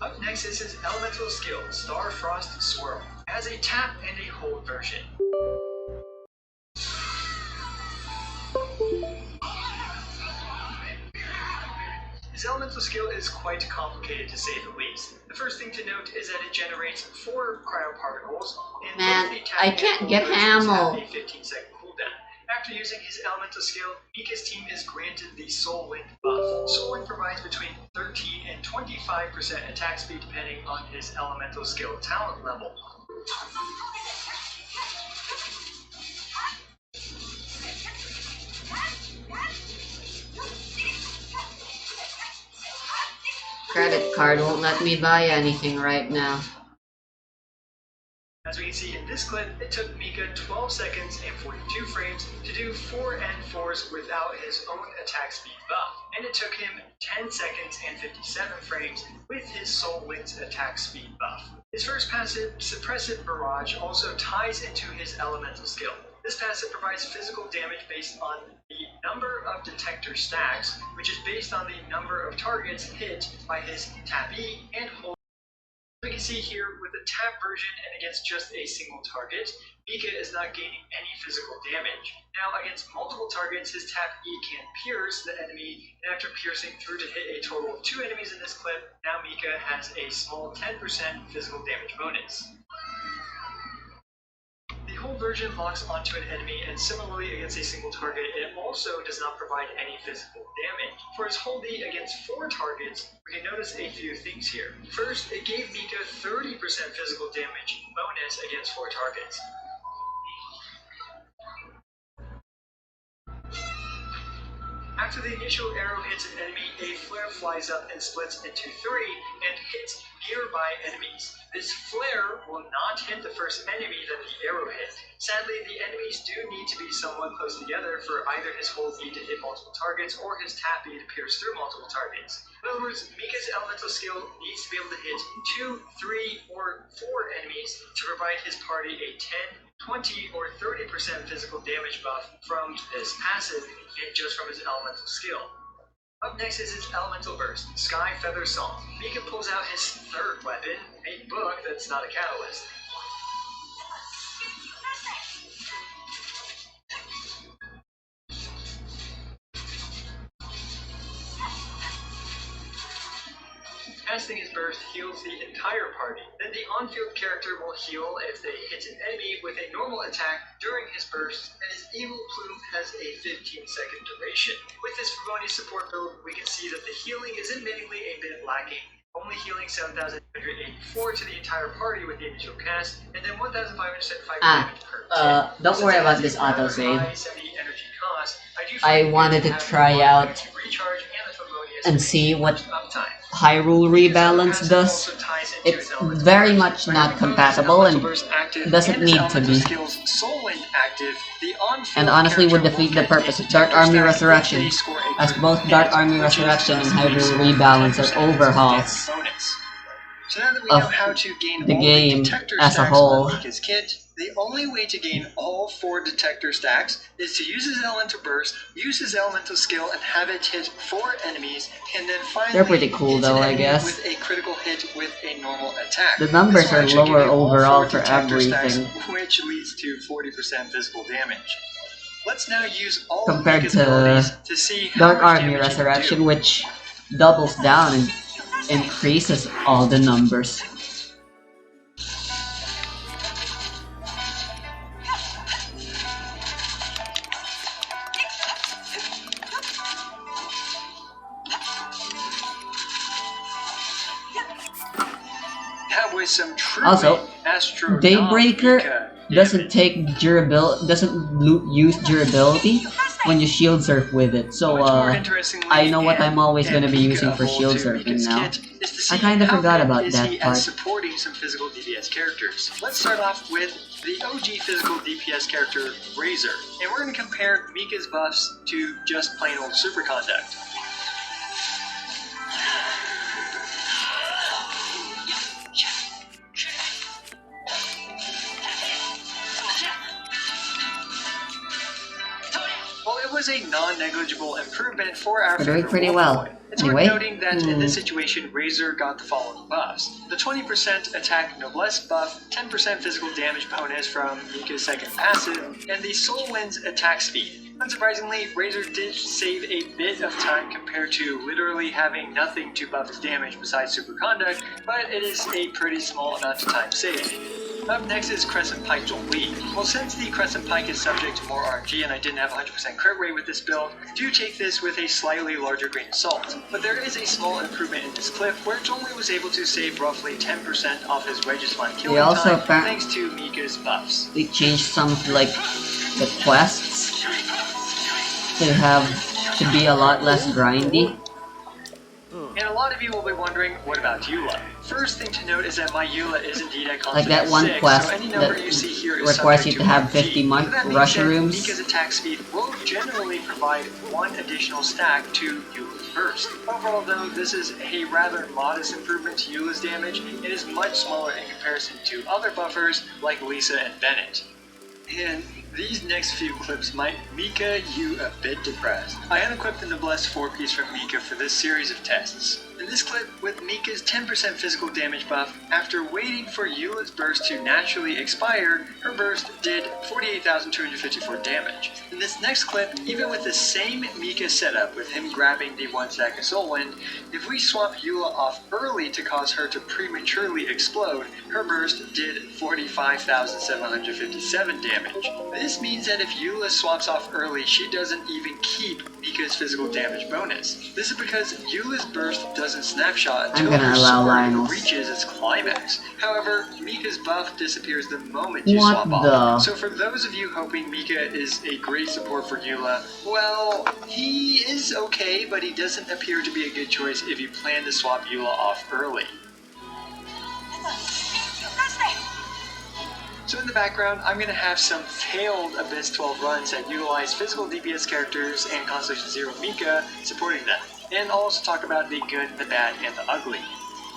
Up next is his elemental skill, Starfrost Swirl. It has a tap and a hold version. His elemental skill is quite complicated to say the least. The first thing to note is that it generates 4 cryoparticles, and Man, both the tap I and can't hold get versions Hamel. have a 15-second cooldown. After using his elemental skill, Mika's team is granted the Soul Wind buff. Soul Wind provides between 13 and 25% attack speed depending on his elemental skill talent level. Credit card won't let me buy anything right now. As we can see in this clip, it took Mika 12 seconds and 42 frames to do 4 N4s without his own attack speed buff, and it took him 10 seconds and 57 frames with his Soul Wind's attack speed buff. His first passive, Suppressive Barrage, also ties into his elemental skill. This passive provides physical damage based on the number of detector stacks, which is based on the number of targets hit by his tap E and hold. We can see here with the tap version and against just a single target, Mika is not gaining any physical damage. Now against multiple targets, his tap E can pierce the enemy, and after piercing through to hit a total of 2 enemies in this clip, now Mika has a small 10% physical damage bonus. The hold version locks onto an enemy, and similarly against a single target, it also does not provide any physical damage. For his hold E against 4 targets, we can notice a few things here. First, it gave Mika 30% physical damage bonus against 4 targets. After the initial arrow hits an enemy, a flare flies up and splits into 3 and hits nearby enemies. This flare will not hit the first enemy that the arrow hit. Sadly, the enemies do need to be somewhat close together for either his hold E to hit multiple targets or his tap E to pierce through multiple targets. In other words, Mika's elemental skill needs to be able to hit 2, 3, or 4 enemies to provide his party a 10, 20, or 30% physical damage buff from this passive and just from his elemental skill. Up next is his elemental burst, Sky Feather Song. Mika pulls out his 3rd weapon, a book that's not a catalyst. Casting his burst heals the entire party. Then the on-field character will heal if they hit an enemy with a normal attack during his burst, and his Evil Plume has a 15-second duration. With this Favonius support build, we can see that the healing is admittedly a bit lacking, only healing 7,884 to the entire party with the initial cast, and then 1,575 damage per tick. Don't worry about this autosave. Energy cost, I wanted to try out and see what Hyrule Rebalance does. It's very much not compatible and doesn't need to be. And honestly would defeat the purpose of Dark Army Resurrection, as both Dark Army Resurrection and Hyrule Rebalance are overhauls of the game as a whole. The only way to gain all 4 detector stacks is to use his elemental burst, use his elemental skill, and have it hit 4 enemies, and then finally they're pretty cool though, I guess. With a critical hit with a normal attack. The numbers are lower overall for everything, which leads to 40% physical damage. Let's now use all compared to see Dark Army Resurrection, which doubles down and increases all the numbers. Also, Daybreaker doesn't take use durability when you shield surf with it. So I know what I'm always gonna be using for shield surfing now. I kinda forgot about that part. Supporting some physical DPS characters. Let's start off with the OG physical DPS character, Razor, and we're gonna compare Mika's buffs to just plain old Superconduct. was a non-negligible improvement for our We're doing favorite pretty Wolf well. Boy. It's Anyway, worth noting that in this situation, Razor got the following buffs. The 20% attack noblesse buff, 10% physical damage bonus from Mika's second passive, and the Soul Wind's attack speed. Unsurprisingly, Razor did save a bit of time compared to literally having nothing to buff his damage besides Superconduct, but it is a pretty small amount of time saved. Up next is Crescent Pike Jolie. Well, since the Crescent Pike is subject to more RNG and I didn't have 100% crit rate with this build, do take this with a slightly larger grain of salt. But there is a small improvement in this clip where Jolie was able to save roughly 10% off his Registline killing time thanks to Mika's buffs. They changed some like the quests to be a lot less grindy. And a lot of you will be wondering, what about Eula? First thing to note is that my Eula is indeed at like that one 6, quest so any number that you see here is requires you to have RNG. 50 rush That rooms. Mika's attack speed will generally provide one additional stack to Eula's burst. Overall though, this is a rather modest improvement to Eula's damage. It is much smaller in comparison to other buffers like Lisa and Bennett. And these next few clips might Mika you a bit depressed. I unequipped the Noblesse 4-piece from Mika for this series of tests. In this clip, with Mika's 10% physical damage buff, after waiting for Eula's burst to naturally expire, her burst did 48,254 damage. In this next clip, even with the same Mika setup with him grabbing the 1 stack of Soul Wind, if we swap Eula off early to cause her to prematurely explode, her burst did 45,757 damage. This means that if Eula swaps off early, she doesn't even keep Mika's physical damage bonus. This is because Eula's burst doesn't snapshot until her sword reaches its climax. However, Mika's buff disappears the moment you swap off. So for those of you hoping Mika is a great support for Eula, well, he is okay, but he doesn't appear to be a good choice if you plan to swap Eula off early. So in the background, I'm going to have some failed Abyss 12 runs that utilize physical DPS characters and Constellation Zero Mika supporting them. And I'll also talk about the good, the bad, and the ugly.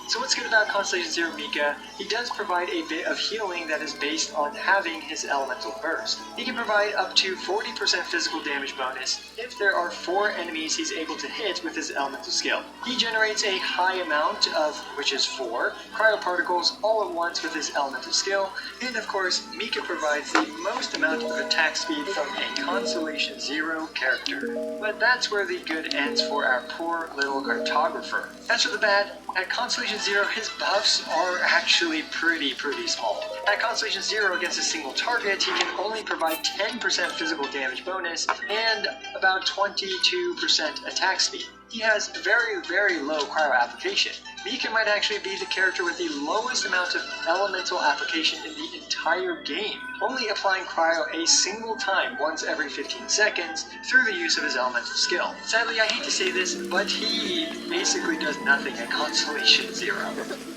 So what's good about Constellation Zero Mika? He does provide a bit of healing that is based on having his elemental burst. He can provide up to 40% physical damage bonus if there are 4 enemies he's able to hit with his elemental skill. He generates a high amount of, which is 4, cryoparticles all at once with his elemental skill, and of course, Mika provides the most amount of attack speed from a Constellation Zero character. But that's where the good ends for our poor little cartographer. As for the bad, at Constellation Zero, his buffs are actually pretty small. At Constellation Zero against a single target, he can only provide 10% physical damage bonus and about 22% attack speed. He has very low cryo application. Mika might actually be the character with the lowest amount of elemental application in the entire game, only applying cryo a single time once every 15 seconds through the use of his elemental skill. Sadly, I hate to say this, but he basically does nothing at Constellation Zero.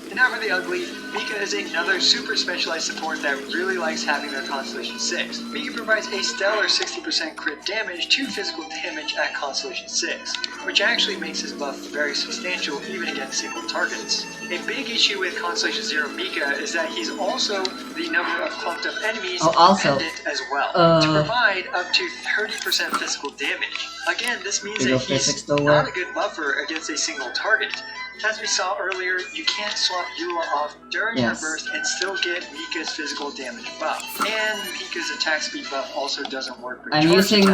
And now for the ugly, Mika is another super specialized support that really likes having their Constellation 6. Mika provides a stellar 60% crit damage to physical damage at Constellation 6, which actually makes his buff very substantial even against single targets. A big issue with Constellation Zero Mika is that he's also the number of clumped up enemies dependent as well, to provide up to 30% physical damage. Again, this means that he's not a good buffer against a single target. As we saw earlier, you can't swap Eula off during her burst and still get Mika's physical damage buff. And Mika's attack speed buff also doesn't work with I'm using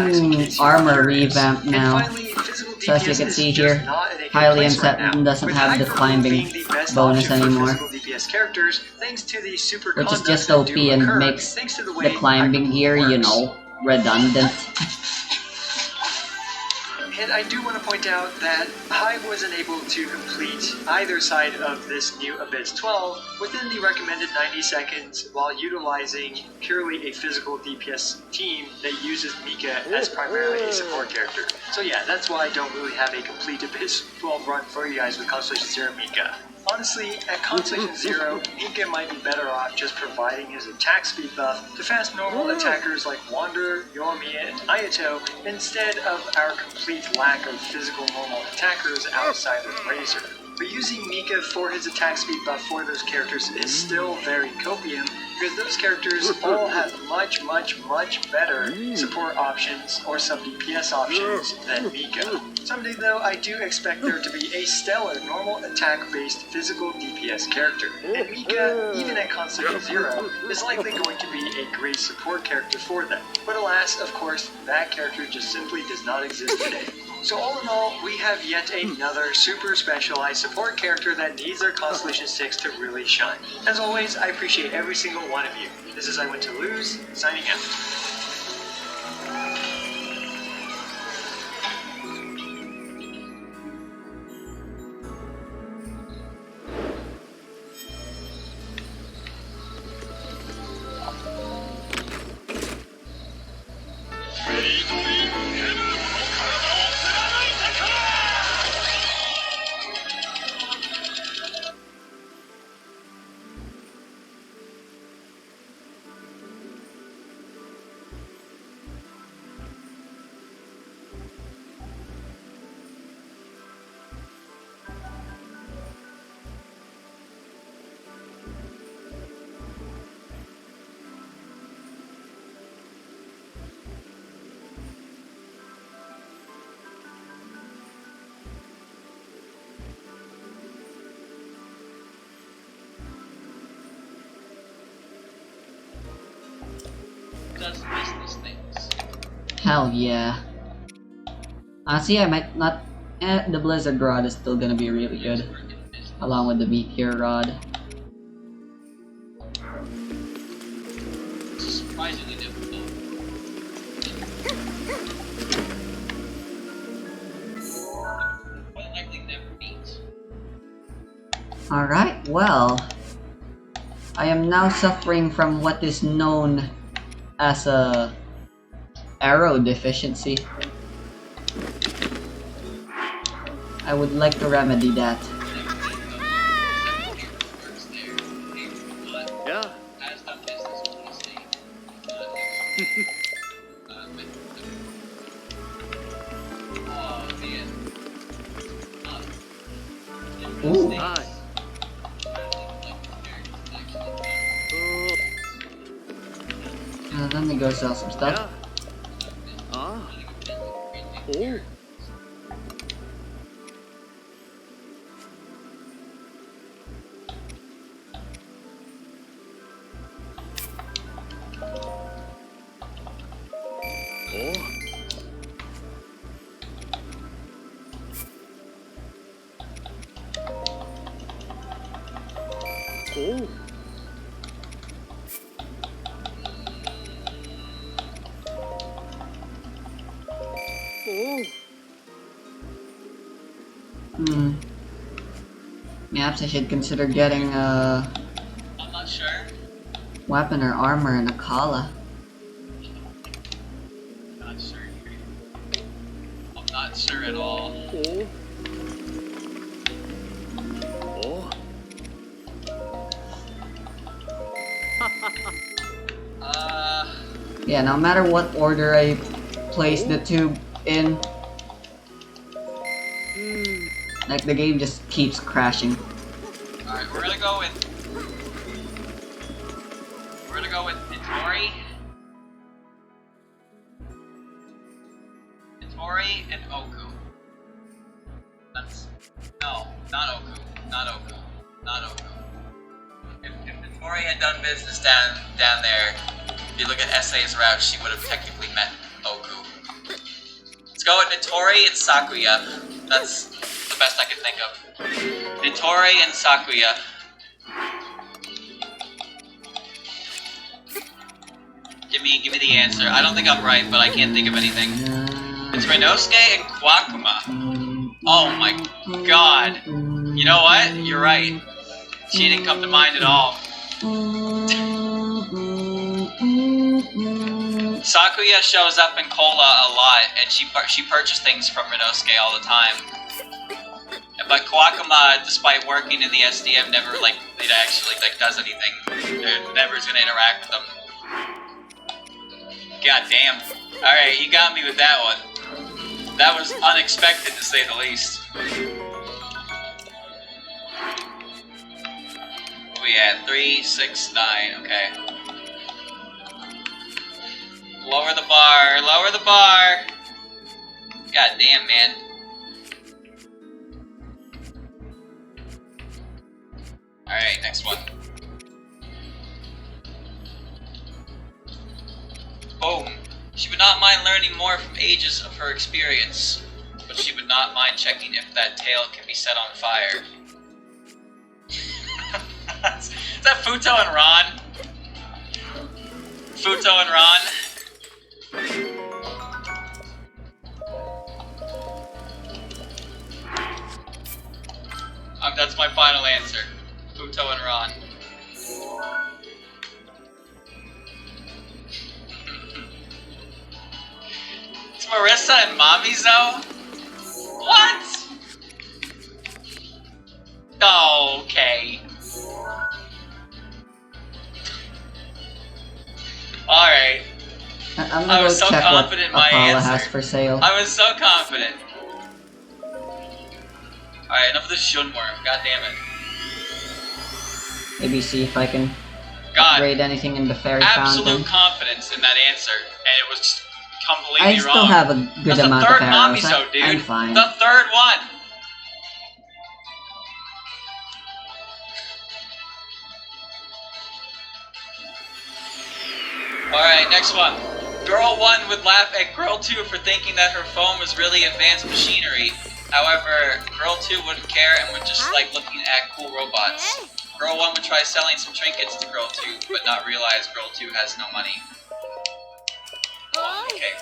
armor revamp now. Finally, so as you can see here, Hylian doesn't have the climbing bonus anymore. DPS characters, thanks to the super which is just OP and makes the climbing gear, you know, redundant. And I do want to point out that I wasn't able to complete either side of this new Abyss 12 within the recommended 90 seconds while utilizing purely a physical DPS team that uses Mika as primarily a support character. So yeah, that's why I don't really have a complete Abyss 12 run for you guys with Constellation Zero Mika. Honestly, at Constellation Zero, Mika might be better off just providing his attack speed buff to fast normal attackers like Wander, Yoimiya, and Ayato instead of our complete lack of physical normal attackers outside of Razor. but using Mika for his attack speed buff for those characters is still very copium, because those characters all have much better support options or some DPS options than Mika. Someday though, I do expect there to be a stellar normal attack-based physical DPS character, and Mika, even at constant 0, is likely going to be a great support character for them. But alas, of course, that character just simply does not exist today. So all in all, we have yet another super specialized support character that needs their Constellation 6 to really shine. As always, I appreciate every single one of you. This is I Went to Lose, signing out. Does business things. Hell yeah. Honestly, I might not. The Blizzard Rod is still gonna be really good, along with the Meteor Rod. It's surprisingly difficult. Quite likely never meet. Alright, well. I am now suffering from what is known as a arrow deficiency. I would like to remedy that. Yeah. Ooh. Nice. Let me go sell some stuff. Yeah. Ah. Oh. Oh. Oh. Perhaps I should consider getting a I'm not sure. weapon or armor in Akala. Not sure. I'm not sure at all. Oh. Oh. Yeah, no matter what order I place the tube in, like the game just keeps crashing. Alright, we're gonna go with Ittori. Ittori and Oku. No, not Oku. Not Oku. Not Oku. If Ittori had done business down there, if you look at SA's route, she would have technically met Oku. Let's go with Ittori and Sakuya. That's the best I could think of. Ittori and Sakuya. Give me the answer. I don't think I'm right, but I can't think of anything. It's Renosuke and Kwakuma. Oh my god. You know what? You're right. She didn't come to mind at all. Sakuya shows up in Kola a lot, and she purchased things from Renosuke all the time. But Kwakuma, despite working in the SDM, never it actually does anything. Never is gonna interact with them. God damn. Alright, you got me with that one. That was unexpected to say the least. we at? 3, 6, 9. Okay. Lower the bar. Lower the bar. God damn, man. Alright, next one. Boom. She would not mind learning more from ages of her experience, but she would not mind checking if that tail can be set on fire. Is that Futo and Ron? Futo and Ron? That's my final answer. Futo and Ron. It's Marissa and Mamizo? What? Okay. Alright. I'm gonna go check what Apollo has for sale. I was so confident. Alright, enough of this Shunworm. God damn it. Maybe see if I can upgrade anything in the fairy fountain. Absolute confidence in that answer, and it was just completely wrong. I still have a good amount of arrows. I'm fine. The third one! Alright, next one. Girl 1 would laugh at Girl 2 for thinking that her phone was really advanced machinery. However, Girl 2 wouldn't care and would just like looking at cool robots. Girl 1 would try selling some trinkets to Girl 2, but not realize Girl 2 has no money. Okay.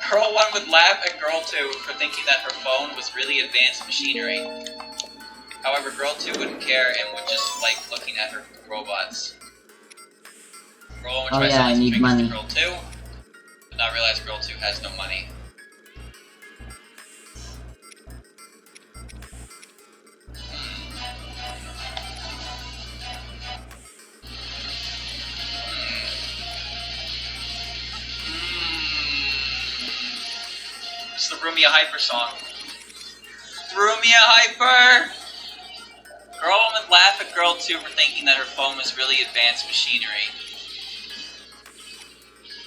Girl 1 would laugh at Girl 2 for thinking that her phone was really advanced machinery. However, Girl 2 wouldn't care and would just like looking at her robots. Girl 1 would try selling some trinkets to Girl 2, but not realize Girl 2 has no money. It's the Rumia Hyper song. Rumia Hyper! Girl 1 would laugh at Girl 2 for thinking that her phone was really advanced machinery.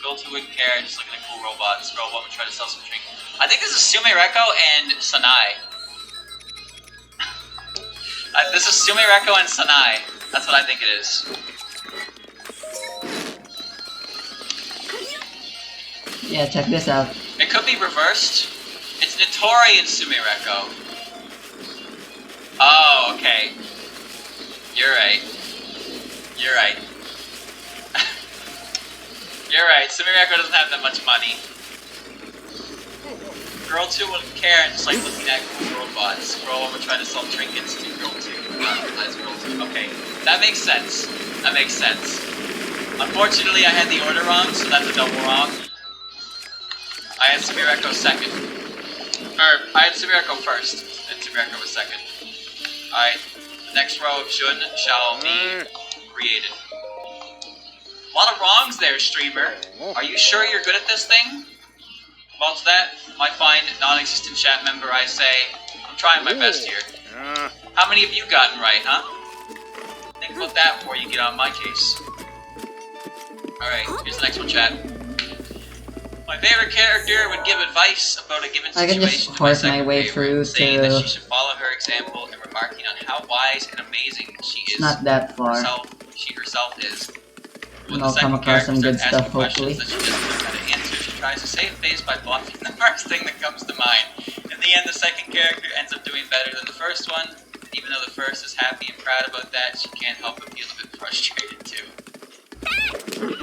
Girl 2 wouldn't care, just looking at cool robots. Girl 1 would try to sell some trinkets. I think this is Sume Reko and Sanai. This is Sume Reko and Sanai. That's what I think it is. Yeah, check this out. It could be reversed. It's Nitori and Sume Reko. Oh, okay. You're right. You're right. You're right. Sume Reko doesn't have that much money. Girl 2 wouldn't care and just like looking at cool robots. Girl 1 would try to sell trinkets to Girl 2. Not realize Girl 2. Okay, that makes sense. That makes sense. Unfortunately, I had the order wrong, so that's a double wrong. I had Sume Reko second. Or, I had Sume Reko first, and Sume Reko was second. Alright, the next row of Jun shall be created. A lot of wrongs there, streamer. Are you sure you're good at this thing? Well, to that, my fine non-existent chat member, I say, I'm trying my best here. How many have you gotten right, huh? Think about that before you get on my case. Alright, here's the next one, chat. My favorite character would give advice about a given situation. I can just force my way through saying that she should follow her example and remarking on how wise and amazing she is. It's not that far. She herself is. When I'll come across some good stuff, hopefully. That she doesn't know how to answer, she tries to save face by bluffing the first thing that comes to mind. In the end, the second character ends up doing better than the first one. Even though the first is happy and proud about that, she can't help but feel a bit frustrated too.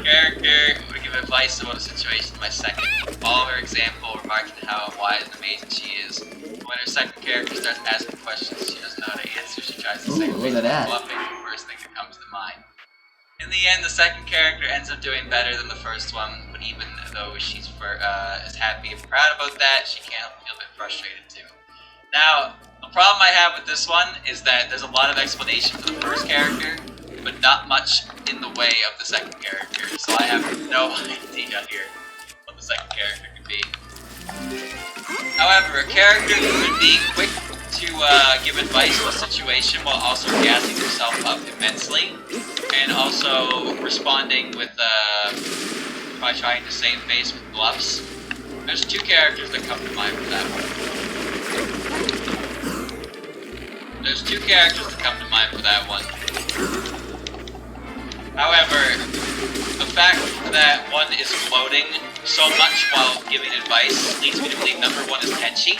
Character would give advice about a situation to my second. Follow her example, remarking how wise and amazing she is. When her second character starts asking questions she doesn't know how to answer, she tries to save face by bluffing the first thing that comes to mind. In the end, the second character ends up doing better than the first one, but even though she's is happy and proud about that, she can't help but feel a bit frustrated too. Now, the problem I have with this one is that there's a lot of explanation for the first character, but not much in the way of the second character, so I have no idea here what the second character could be. However, a character who would be quick to give advice in a situation while also gassing himself up immensely, and also responding with by trying to save face with bluffs. There's two characters that come to mind for that one. There's two characters that come to mind for that one. However, the fact that one is floating so much while giving advice leads me to believe number one is Tenchi.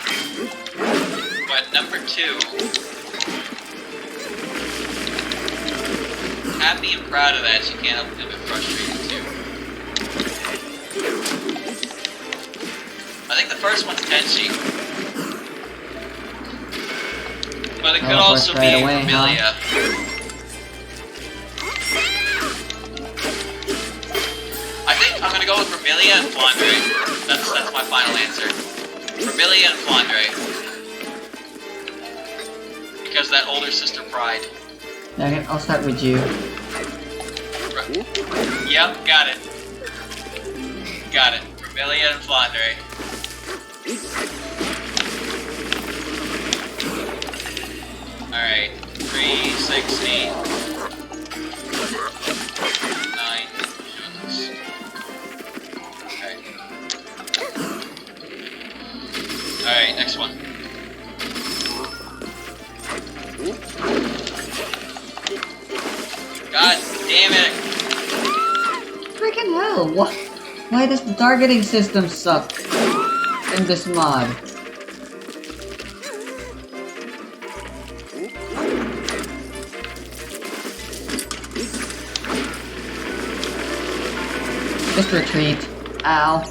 But number two, happy and proud of that, she can't help but be a bit frustrated too. I think the first one's Tenchi. But it could also be Vermilia. I think I'm gonna go with Vermilia and Flandre. That's my final answer. Vermilia and Flandre. Because that older sister pride. Okay, I'll start with you. Yep, got it. Got it. Vermilia and Flandre. Alright. 3, 6, 8. 9. Alright, next one. God damn it! Freaking hell! What? Why does the targeting system suck in this mod? Just retreat. Ow.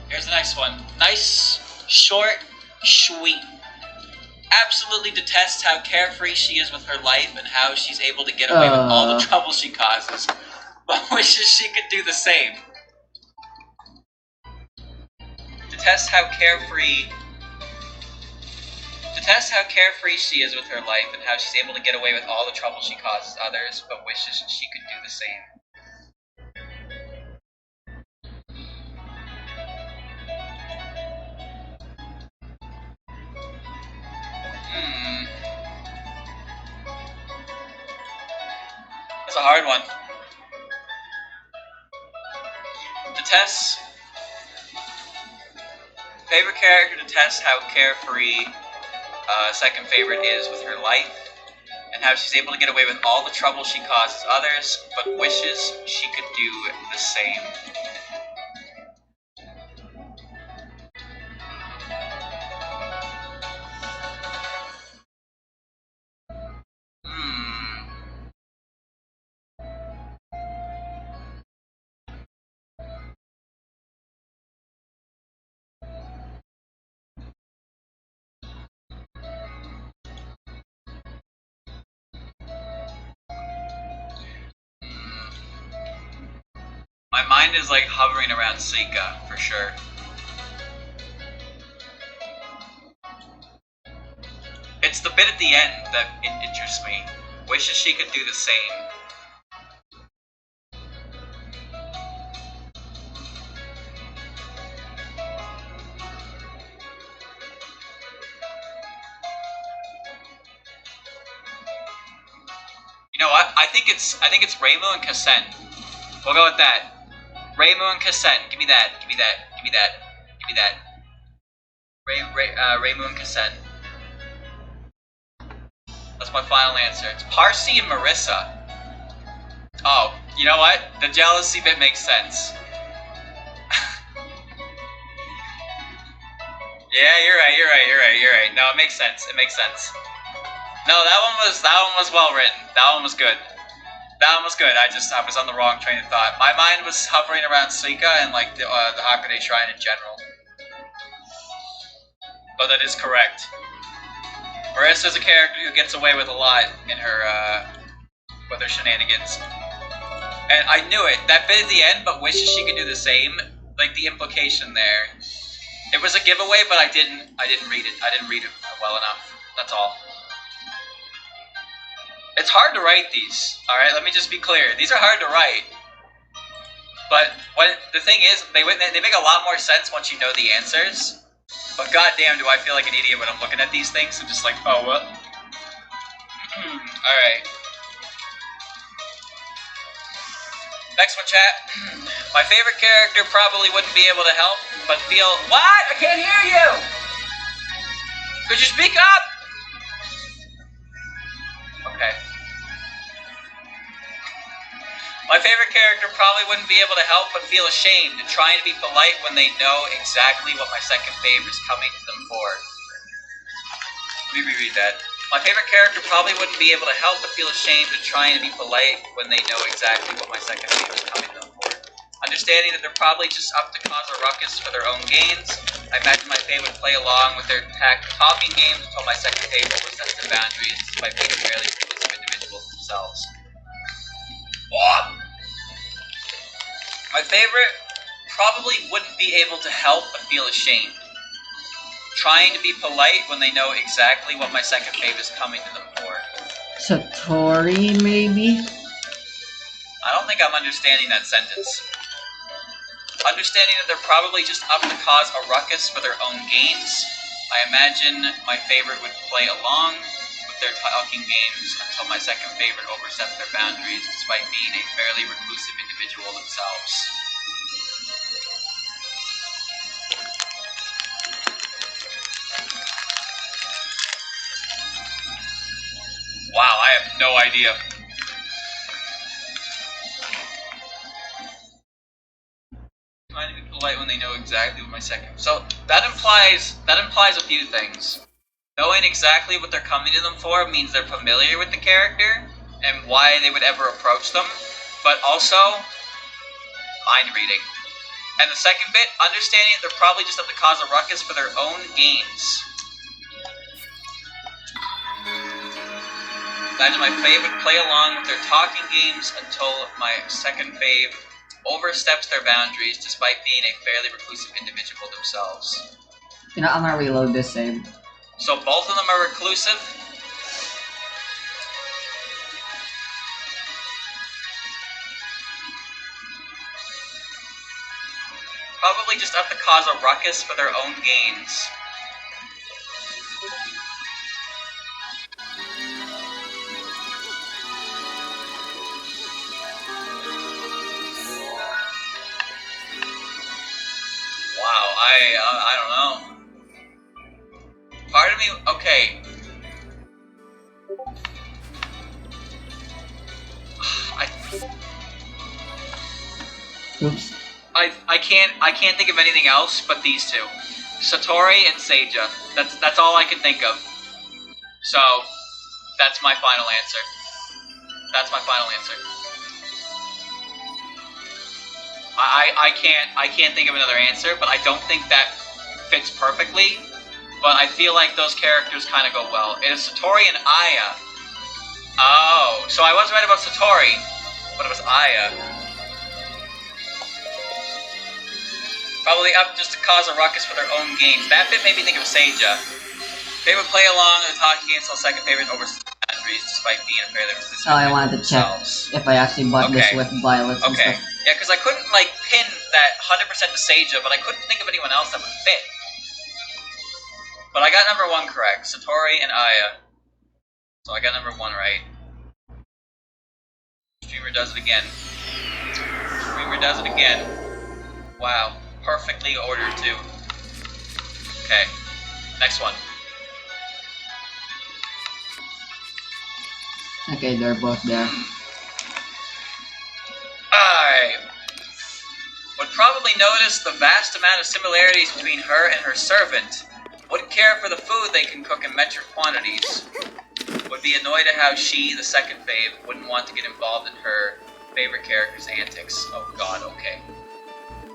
Here's the next one. Nice, short, sweet. Absolutely detests how carefree she is with her life and how she's able to get away with all the trouble she causes, but wishes she could do the same. Detests how carefree she is with her life and how she's able to get away with all the trouble she causes others, but wishes she could do the same. That's a hard one. Detests. Favorite character detests how carefree second favorite is with her life, and how she's able to get away with all the trouble she causes others, but wishes she could do the same. My mind is like hovering around Suika, for sure. It's the bit at the end that interests me. Wishes she could do the same. You know what? I think it's Reimu and Kassen. We'll go with that. Reimu and Kassen. Give me that. Give me that. Give me that. Give me that. Reimu and Kassen. That's my final answer. It's Parsi and Marissa. Oh, you know what? The jealousy bit makes sense. Yeah, you're right. No, it makes sense. It makes sense. No, that one was well written. That one was good. That one was good. I was on the wrong train of thought. My mind was hovering around Suika and like the Hakude Shrine in general. But that is correct. Marissa's a character who gets away with a lot in her with her shenanigans. And I knew it. That bit at the end, but wishes she could do the same. Like the implication there. It was a giveaway, but I didn't read it. I didn't read it well enough. That's all. It's hard to write these. Alright, let me just be clear. These are hard to write. But the thing is, they make a lot more sense once you know the answers. But goddamn, do I feel like an idiot when I'm looking at these things? I'm just like, oh, what? Alright. Next one, chat. My favorite character probably wouldn't be able to help, but feel... What? I can't hear you! Could you speak up? Okay. My favorite character probably wouldn't be able to help but feel ashamed and trying to be polite when they know exactly what my second fave is coming to them for. Let me reread that. My favorite character probably wouldn't be able to help but feel ashamed and trying to be polite when they know exactly what my second fave is coming to them for. Understanding that they're probably just up to cause a ruckus for their own gains, I imagine my fave would play along with their talking games until my second fave oversteps their boundaries by being fairly exclusive individuals themselves. My favorite probably wouldn't be able to help but feel ashamed. Trying to be polite when they know exactly what my second fave is coming to them for. Satori, maybe? I don't think I'm understanding that sentence. Understanding that they're probably just up to cause a ruckus for their own gains, I imagine my favorite would play along with their talking games until my second favorite oversteps their boundaries despite being a fairly reclusive individual themselves. Wow, I have no idea. Trying to be polite when they know exactly what my second... So, that implies a few things. Knowing exactly what they're coming to them for means they're familiar with the character and why they would ever approach them, but also mind reading. And the second bit, understanding that they're probably just up to cause a ruckus for their own gains. Imagine my fave would play along with their talking games until my second fave oversteps their boundaries despite being a fairly reclusive individual themselves. You know, I'm gonna reload this save. So both of them are reclusive? Probably just have to cause a ruckus for their own gains. Wow, I don't know. Part of me, okay. Oops. I can't think of anything else but these two. Satori and Seija. That's all I can think of. So, that's my final answer. That's my final answer. I can't think of another answer, but I don't think that fits perfectly. But I feel like those characters kind of go well. It is Satori and Aya. Oh, so I was right about Satori, but it was Aya. Probably up just to cause a ruckus for their own gains. That bit made me think of Seija. They would play along and talk against the second favorite over boundaries despite being a fairly resistant. Oh, I wanted to check if I actually bought this with violets and stuff. Yeah, because I couldn't like pin that 100% to Seija, but I couldn't think of anyone else that would fit. But I got number 1 correct, Satori and Aya. So I got number 1 right. Streamer does it again. Streamer does it again. Wow. Perfectly ordered too. Okay. Next one. Okay, they're both there. I would probably notice the vast amount of similarities between her and her servant. Wouldn't care for the food they can cook in metric quantities. Would be annoyed at how she, the second fave, wouldn't want to get involved in her favorite character's antics. Oh god, okay.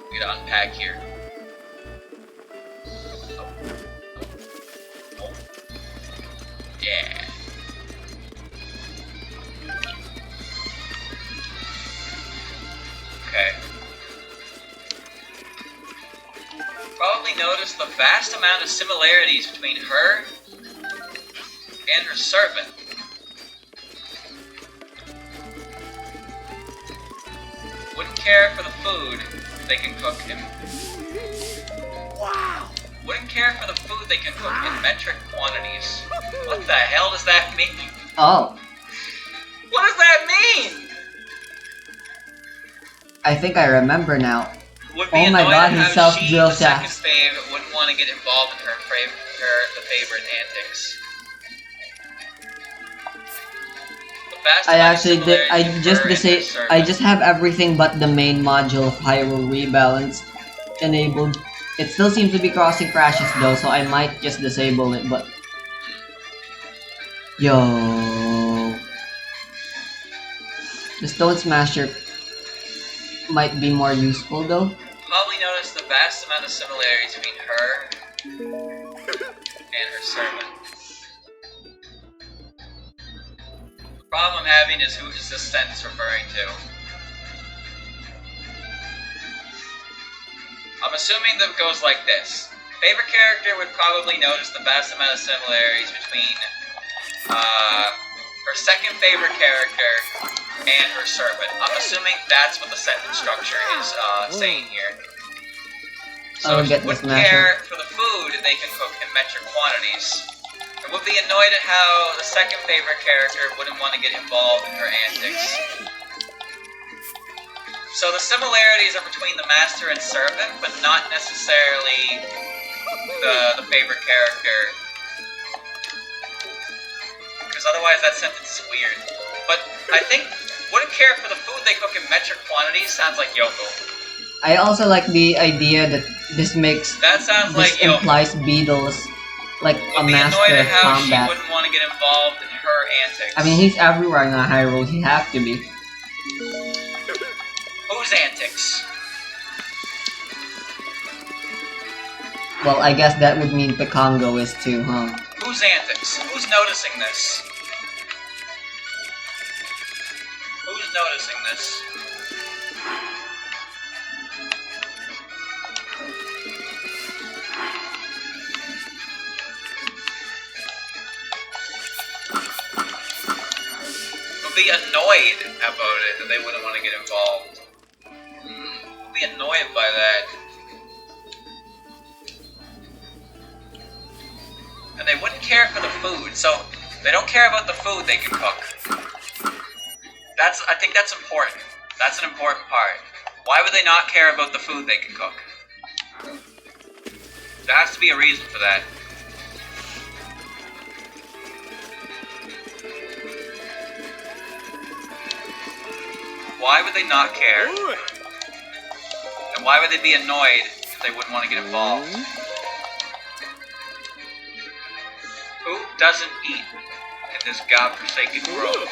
We gotta unpack here. Oh. Yeah. Okay. Probably noticed the vast amount of similarities between her and her servant. Wouldn't care for the food they can cook in... Wow! Wouldn't care for the food they can cook in metric quantities. What the hell does that mean? Oh. What does that mean? I think I remember now. Would be oh my god, he self-drill shafts. The second fave wouldn't want to get involved in the favorite antics. I actually did. I just have everything but the main module of Hyrule Rebalance enabled. It still seems to be causing crashes though, so I might just disable it. But yo, the Stone Smasher might be more useful though. Probably notice the vast amount of similarities between her and her servant. The problem I'm having is who is this sentence referring to? I'm assuming that it goes like this. Favorite character would probably notice the vast amount of similarities between her second favorite character and her servant. I'm assuming that's what the sentence structure is saying here. So she wouldn't care for the food they can cook in metric quantities. And would be annoyed at how the second favorite character wouldn't want to get involved in her antics. So the similarities are between the master and servant, but not necessarily the favorite character. Because otherwise that sentence is weird. But I think wouldn't care for the food they cook in metric quantities sounds like Yoko. I also like the idea that this makes implies Beedle's like a master of combat. She wouldn't want to get involved in her antics. I mean, he's everywhere in Hyrule. He have to be. Whose antics? Well, I guess that would mean Pikongo is too, huh? Whose antics? Who's noticing this? Who's noticing this? Be annoyed about it, that they wouldn't want to get involved. Be annoyed by that. And they wouldn't care for the food, so they don't care about the food they can cook. I think that's important. That's an important part. Why would they not care about the food they can cook? There has to be a reason for that. Why would they not care? And why would they be annoyed if they wouldn't want to get involved? Who doesn't eat in this godforsaken world?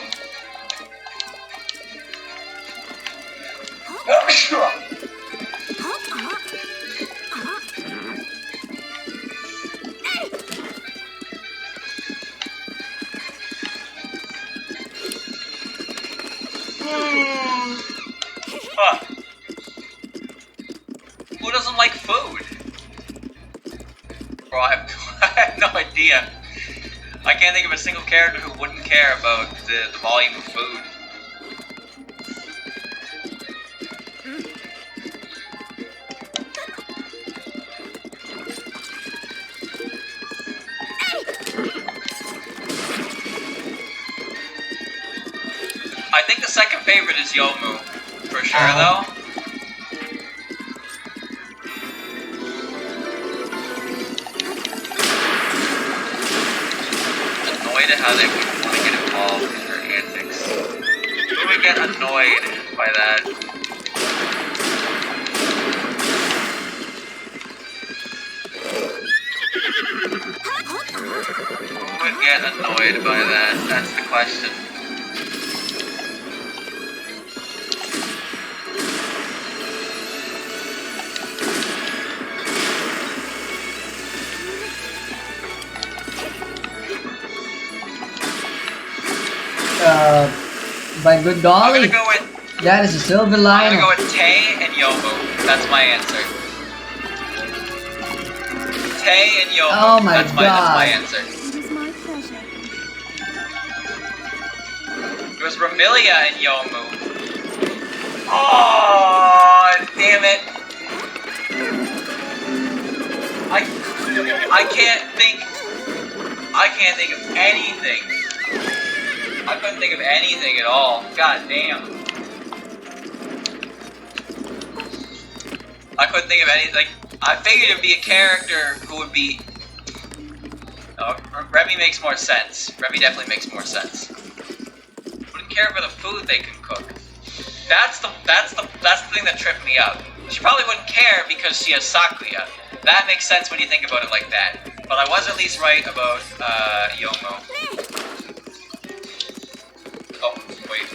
Who doesn't like food? Bro, I have no idea. I can't think of a single character who wouldn't care about the volume of food. I think the second favorite is Yomu, for sure though. Annoyed at how they wouldn't want to get involved in her antics. Who would get annoyed by that? Who would get annoyed by that? That's the question. By good golly, I'm gonna go with, that is a silver lining. I'm gonna go with Tay and Yomu. That's my answer. Tay and Yomu. Oh my that's my answer. It is my pleasure. It was Remilia and Yomu. Oh, damn it. I can't think of anything. I couldn't think of anything at all. God damn. I couldn't think of anything. I figured it'd be a character who would be... Remy makes more sense. Remy definitely makes more sense. Wouldn't care for the food they can cook. That's the thing that tripped me up. She probably wouldn't care because she has Sakuya. That makes sense when you think about it like that. But I was at least right about Yomo. Oh, wait.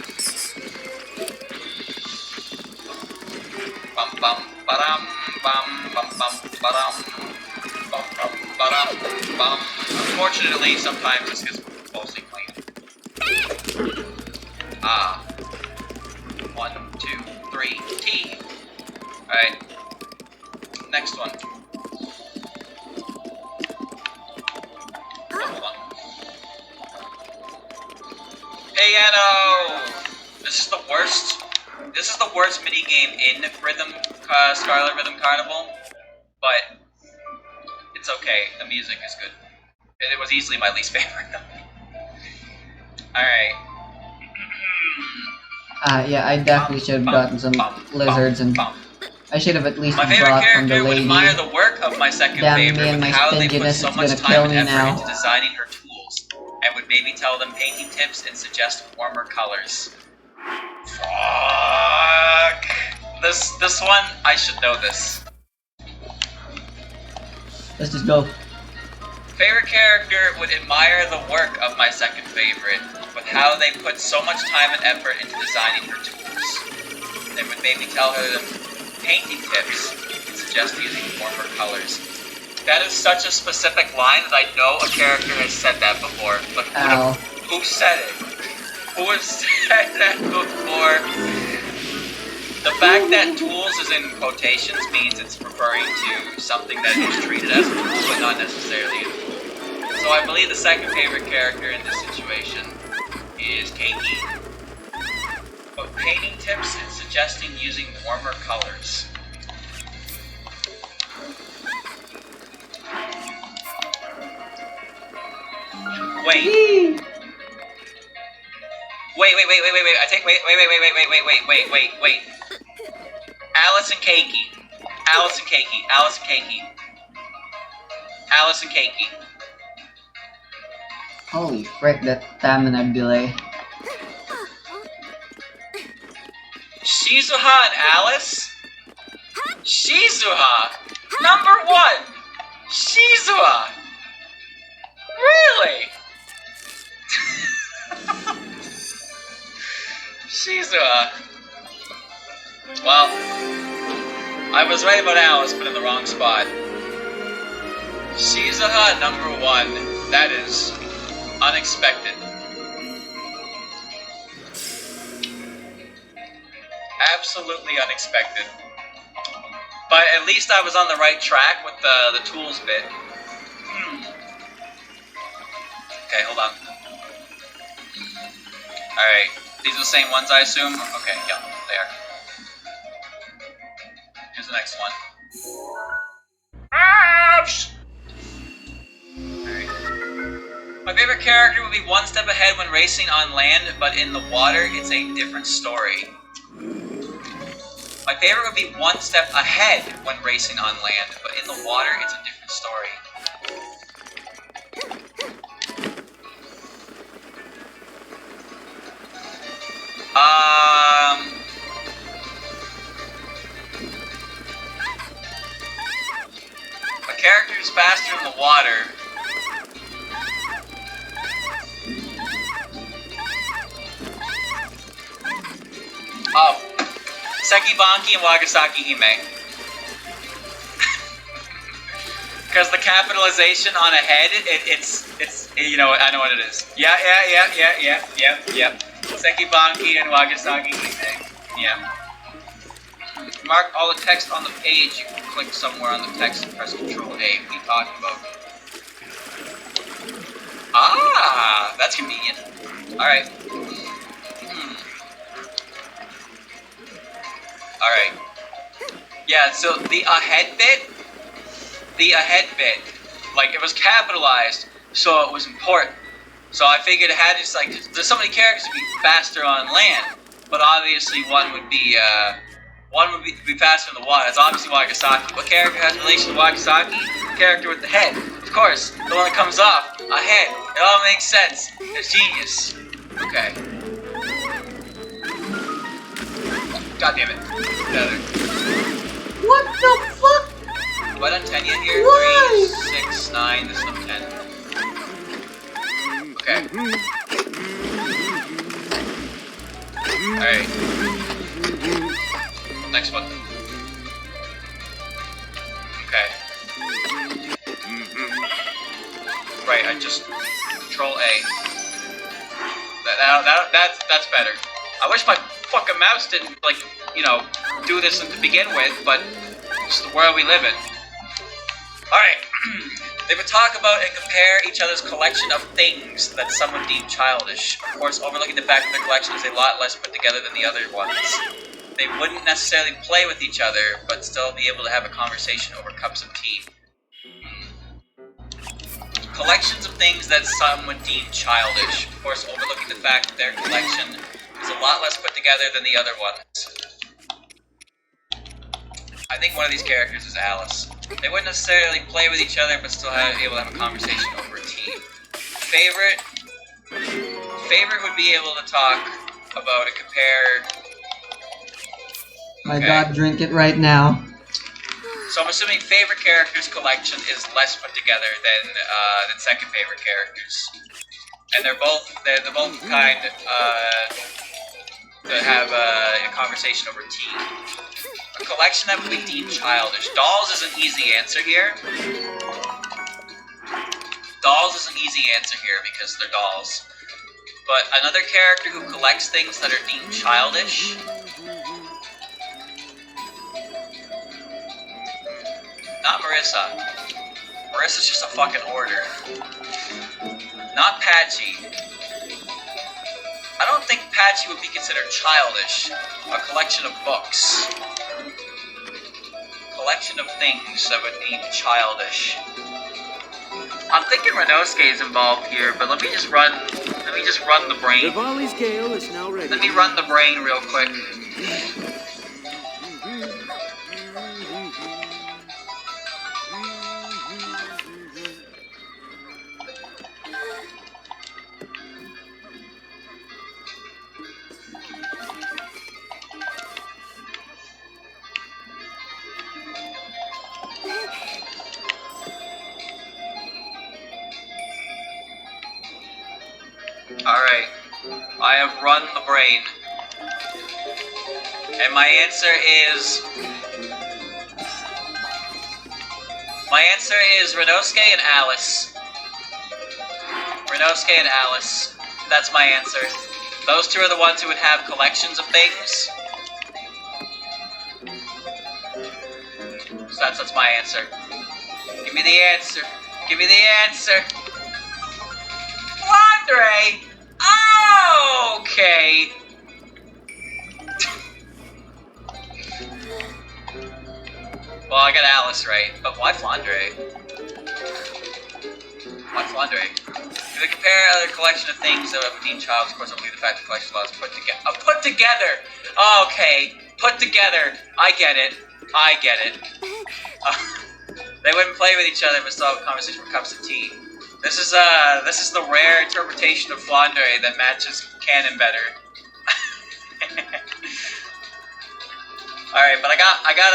Bum bum ba-dum bum bum bum ba-dum bum bum ba-dum bum. Unfortunately, sometimes this gets mostly clean. Ah. 1, 2, 3, T. Alright. Next one. Hold on. Hey, Anno! This is the worst. This is the worst minigame in Scarlet Rhythm Carnival, but it's okay. The music is good. It was easily my least favorite. Alright. Yeah, I definitely should have gotten some lizards and I should have at least brought from the lady. My favorite character would admire the work of my second favorite and how they put so much time and effort into designing her tools, and would maybe tell them painting tips and suggest warmer colors. Fuck. This one, I should know this. Let's just go. Favorite character would admire the work of my second favorite, with how they put so much time and effort into designing her tools. They would maybe tell her the painting tips and suggest using warmer colors. That is such a specific line that I know a character has said that before, but who said it? Who has said that before? The fact that tools is in quotations means it's referring to something that is treated as a tool, but not necessarily a tool. So I believe the second favorite character in this situation is Keiki. But painting tips and suggesting using warmer colors. Wait. Wait. Wait. Alice and Keiki. Holy frick, that stamina delay. Shizuha and Alice? Shizuha! Number 1! Shizuha! Really? Shizuha. Well, I was right about Alice, but in the wrong spot. Shizuha number 1. That is unexpected. Absolutely unexpected. But at least I was on the right track with the tools bit. Okay, hold on. Alright, these are the same ones, I assume? Okay, yeah, they are. Here's the next one. Ouch! Alright. My favorite character would be one step ahead when racing on land, but in the water, it's a different story. My favorite would be one step ahead when racing on land, but in the water, it's a different story. A character is faster in the water. Oh, Sekibanki and Wagasaki Hime. Because the capitalization on a head, it's you know, I know what it is. Yeah. Sekibanki and Wagasaki Hime. Yeah. Mark all the text on the page. You can click somewhere on the text and press Control A. What are you talking about? Ah, that's convenient. Alright. Alright. Yeah, so the ahead bit, like, it was capitalized, so it was important. So I figured it had just, like, there's so many characters to be faster on land, but obviously one would be faster in the water. That's obviously Wakasaki. What character has relation to Wakasaki? The character with the head. Of course, the one that comes off, a head. It all makes sense. It's genius. Okay. God damn it. Better. What the fuck? Have I done 10 yet here? Why? 3, 6, 9, this is number 10. Okay. Alright. Next one. Okay. Right, I just control A. That's better. I wish my fucking mouse didn't, like, you know, do this to begin with, but it's the world we live in. Alright. They would talk about and compare each other's collection of things that some would deem childish. Of course, overlooking the fact that their collection is a lot less put together than the other ones. They wouldn't necessarily play with each other, but still be able to have a conversation over cups of tea. Collections of things that some would deem childish. Of course, overlooking the fact that their collection is a lot less put together than the other ones. I think one of these characters is Alice. They wouldn't necessarily play with each other, but still be able to have a conversation over tea. Favorite would be able to talk about and compare. My God, drink it right now. So I'm assuming favorite characters collection is less put together than second favorite characters, and they're both kind to have a conversation over tea. A collection that would be deemed childish. Dolls is an easy answer here. Dolls is an easy answer here because they're dolls. But another character who collects things that are deemed childish. Not Marissa. Marissa's just a fucking hoarder. Not Patchy. I don't think Patchy would be considered childish. A collection of books. Collection of things that would be childish. I'm thinking Renosuke is involved here, but let me just run the brain. Rivali's Gale is now ready. Let me run the brain real quick. Alright, I have run the brain. And my answer is Renosuke and Alice. Renosuke and Alice. That's my answer. Those two are the ones who would have collections of things. So that's my answer. Give me the answer. Give me the answer. Flandre! Okay. Well, I got Alice right, but why Flandre? Why Flandre? Do they compare other collection of things that would need child? Of course, I'll leave the fact the collection laws put together. Put together! Okay, put together. I get it. I get it. They wouldn't play with each other, but still have a conversation with cups of tea. This is the rare interpretation of Flandre that matches canon better. Alright, but I got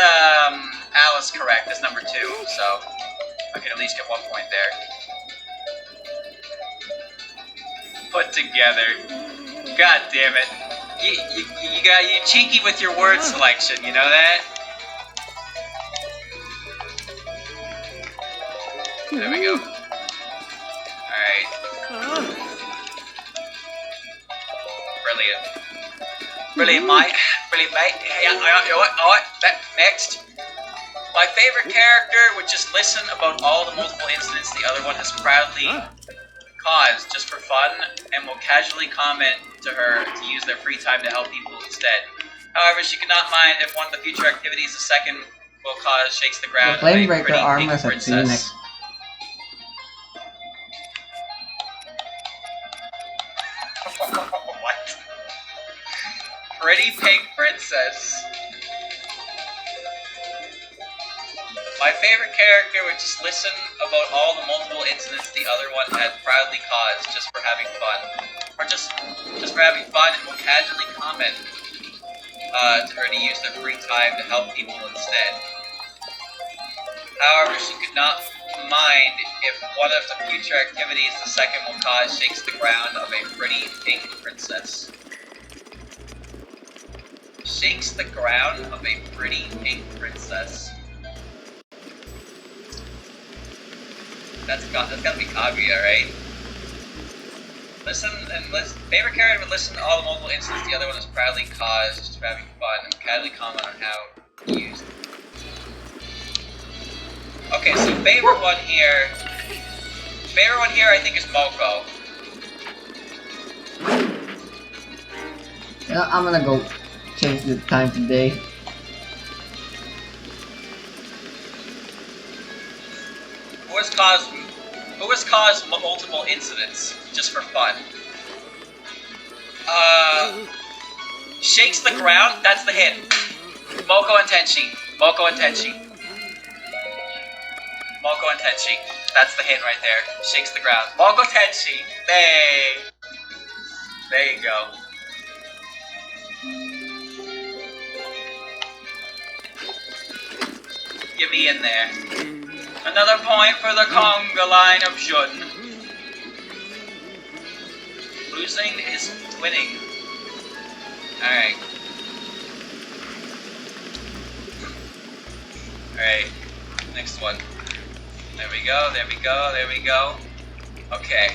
Alice correct as number 2, so I can at least get 1 point there. Put together. God damn it. You cheeky with your word selection, you know that? There we go. Alright. Brilliant. Brilliant, mate. Brilliant, mate. Yeah, alright. Next. My favorite character would just listen about all the multiple incidents the other one has proudly caused just for fun, and will casually comment to her to use their free time to help people instead. However, she could not mind if one of the future activities the second will cause shakes the ground. The Flamebreaker armor is a Phoenix. What? Pretty pink princess. My favorite character would just listen about all the multiple incidents the other one had proudly caused just for having fun. Or just for having fun and will casually comment to her to use their free time to help people instead. However, she could not mind if one of the future activities the second will cause shakes the ground of a pretty pink princess. Shakes the ground of a pretty pink princess. That's gotta be Kaguya, right? Listen. Favorite character would listen to all the multiple incidents the other one has proudly caused just for having fun and casually comment on how used. Okay, so favorite one here I think is Moko. Yeah, I'm gonna go change the time today. Who has caused multiple incidents just for fun? Shakes the ground, that's the hit. Moko and Tenchi. That's the hit right there. Shakes the ground. Moko Tenchi. Hey. There you go. Get me in there. Another point for the conga line of Jun. Losing is winning. Alright. Alright. Next one. There we go. Okay.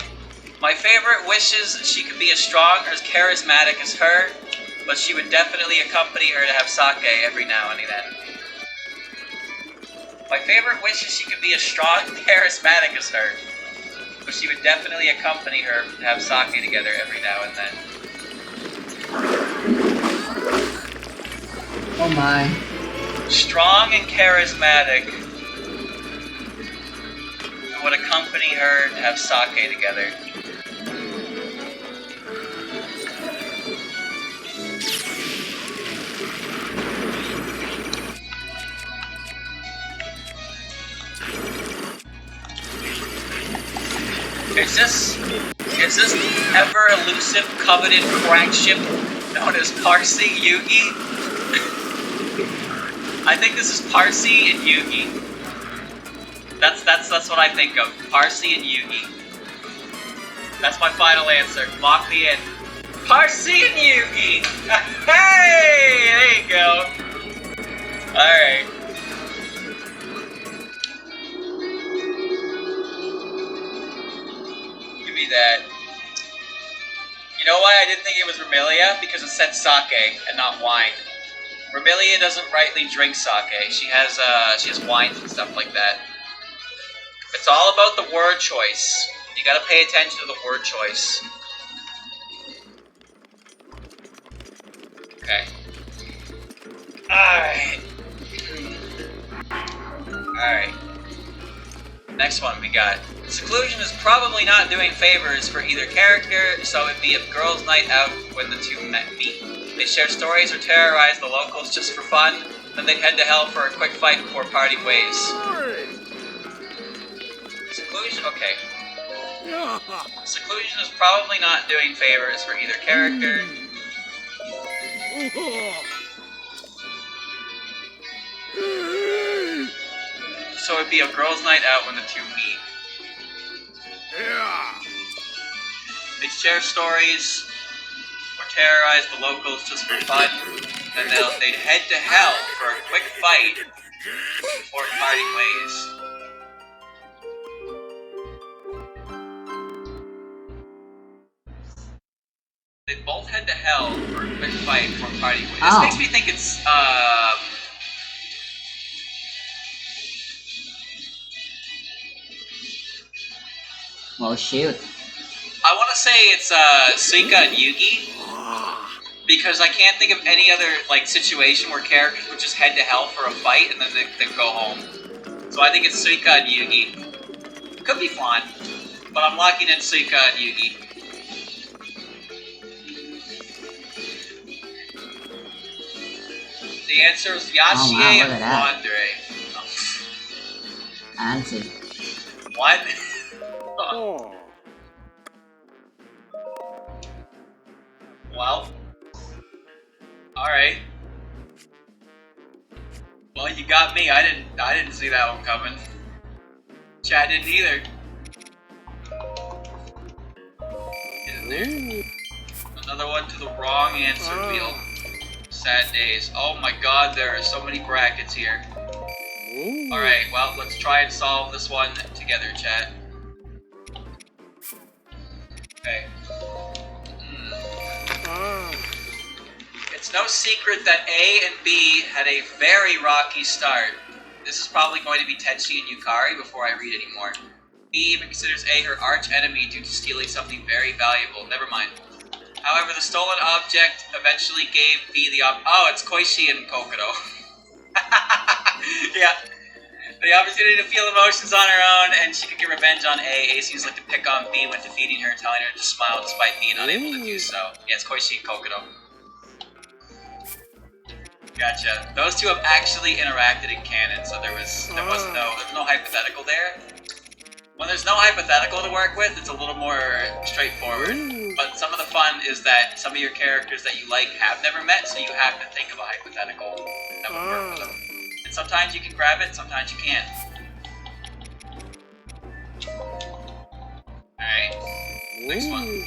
My favorite wishes she could be as strong or as charismatic as her, but she would definitely accompany her to have sake every now and then. My favorite wish is she could be as strong and charismatic as her, but she would definitely accompany her to have sake together every now and then. Oh my. Strong and charismatic would accompany her to have sake together. Is this ever elusive coveted crank ship known as Parsi Yugi? I think this is Parsi and Yugi. That's what I think of. Parsi and Yugi. That's my final answer. Lock me in. Parsi and Yugi! Hey! There you go. Alright. That. You know why I didn't think it was Romelia? Because it said sake and not wine. Romelia doesn't rightly drink sake. She has wines and stuff like that. It's all about the word choice. You gotta pay attention to the word choice. Okay. Alright. Next one we got. Seclusion is probably not doing favors for either character, so it'd be a girls' night out when the two meet. They share stories or terrorize the locals just for fun, then they'd head to hell for a quick fight before parting ways. Seclusion, okay. Seclusion is probably not doing favors for either character. So it'd be a girls' night out when the two meet. They share stories or terrorize the locals just for fun, and they'd head to hell for a quick fight before parting ways. They'd both head to hell for a quick fight before parting ways. This makes me think it's well, shoot. I want to say it's Suika and Yugi, Because I can't think of any other like situation where characters would just head to hell for a fight and then they go home. So I think it's Suika and Yugi. Could be Flan, but I'm locking in Suika and Yugi. The answer is Yashie and Flandre. Fancy. What? Well. Alright. Well, you got me. I didn't see that one coming. Chad didn't either. Another one to the wrong answer wheel. Sad days. Oh my god, there are so many brackets here. Alright, well, let's try and solve this one together, chat. Okay. It's no secret that A and B had a very rocky start. This is probably going to be Tenchi and Yukari before I read anymore. B even considers A her arch enemy due to stealing something very valuable. Never mind. However, the stolen object eventually gave B the oh, it's Koishi and Kokodo. Yeah. The opportunity to feel emotions on her own, and she could get revenge on A. A seems like to pick on B when defeating her, telling her to smile despite being unable to do so. Yeah, it's Koishi and Kokodo. Gotcha. Those two have actually interacted in canon, so there was no hypothetical there. When there's no hypothetical to work with, it's a little more straightforward. But some of the fun is that some of your characters that you like have never met, so you have to think of a hypothetical that would work for them. And sometimes you can grab it, sometimes you can't. Alright. Next one.